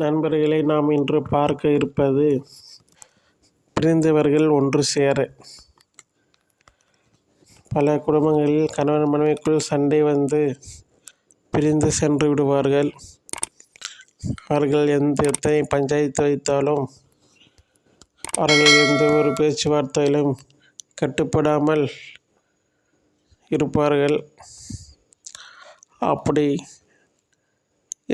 நண்பர்களே, நாம் இன்று பார்க்க இருப்பது பிரிந்தவர்கள் ஒன்று சேர. பல குடும்பங்களில் கணவன் மனைவிக்குள் சண்டை வந்து பிரிந்து சென்று விடுவார்கள். அவர்கள் எத்தனை பஞ்சாயத்து வைத்தாலும், அவர்கள் எந்த ஒரு பேச்சுவார்த்தையிலும் கட்டுப்படாமல் இருப்பார்கள். அப்படி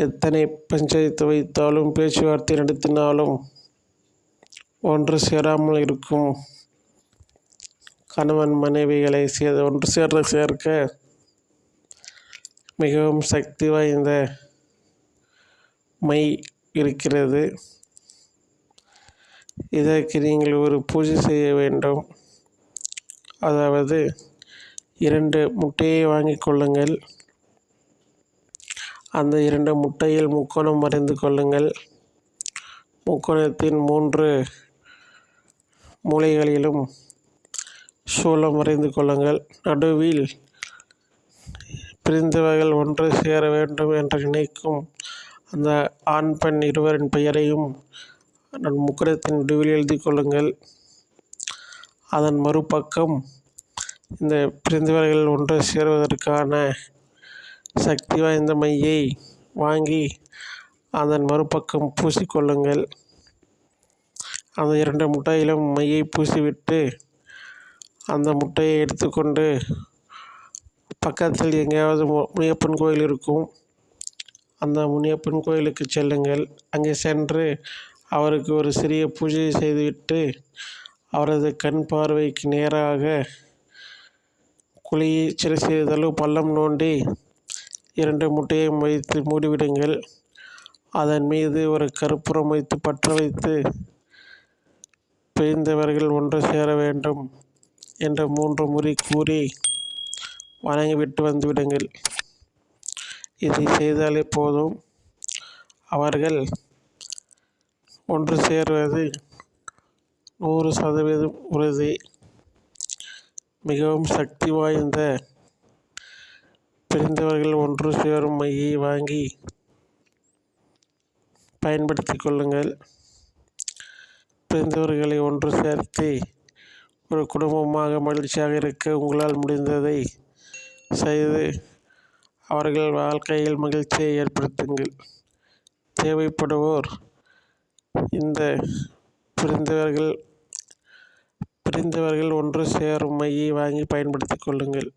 எத்தனை பஞ்சாயத்து வைத்தாலும், பேச்சுவார்த்தை நடத்தினாலும் ஒன்று சேராமல் இருக்கும் கணவன் மனைவிகளை ஒன்று சேர்க்க மிகவும் சக்தி வாய்ந்த மை இருக்கிறது. இதற்கு நீங்கள் ஒரு பூஜை செய்ய வேண்டும். அதாவது 2 முட்டையை வாங்கிக் கொள்ளுங்கள். அந்த 2 முட்டையில் முக்கோணம் வரைந்து கொள்ளுங்கள். முக்கோணத்தின் 3 மூலைகளிலும் சூலம் வரைந்து கொள்ளுங்கள். நடுவில் பிரிந்தவர்கள் ஒன்று சேர வேண்டும் என்று நினைக்கும் அந்த ஆண் பெண் இருவரின் பெயரையும் முக்கோணத்தின் நடுவில் எழுதி கொள்ளுங்கள். அதன் மறுபக்கம் இந்த பிரிந்தவர்கள் ஒன்று சேருவதற்கான சக்தி வாய்ந்த மையை வாங்கி அதன் மறுபக்கம் பூசிக்கொள்ளுங்கள். அந்த 2 முட்டையிலும் மையை பூசிவிட்டு அந்த முட்டையை எடுத்துக்கொண்டு பக்கத்தில் எங்கேயாவது முனியப்பன் கோயில் இருக்கும். அந்த முனியப்பன் கோயிலுக்கு செல்லுங்கள். அங்கே சென்று அவருக்கு ஒரு சிறிய பூஜை செய்துவிட்டு அவரது கண் பார்வைக்கு நேராக குழியை சிறிதளவு பள்ளம் நோண்டி 2 முட்டையையும் வைத்து மூடிவிடுங்கள். அதன் மீது ஒரு கற்பூரம் வைத்து பற்ற வைத்து பிரிந்தவர்கள் ஒன்று சேர வேண்டும் என்று 3 முறை கூறி வணங்கிவிட்டு வந்துவிடுங்கள். இதை செய்தாலே போதும். அவர்கள் ஒன்று சேருவது 100% உறுதி. மிகவும் சக்தி வாய்ந்த பிரிந்தவர்கள் ஒன்று சேரும் மையை வாங்கி பயன்படுத்திக் கொள்ளுங்கள். பிரிந்தவர்களை ஒன்று சேர்த்து ஒரு குடும்பமாக மகிழ்ச்சியாக இருக்க உங்களால் முடிந்ததை செய்து அவர்கள் வாழ்க்கையில் மகிழ்ச்சியை ஏற்படுத்துங்கள். தேவைப்படுவோர் இந்த பிரிந்தவர்கள் ஒன்று சேரும் மையை வாங்கி பயன்படுத்திக் கொள்ளுங்கள்.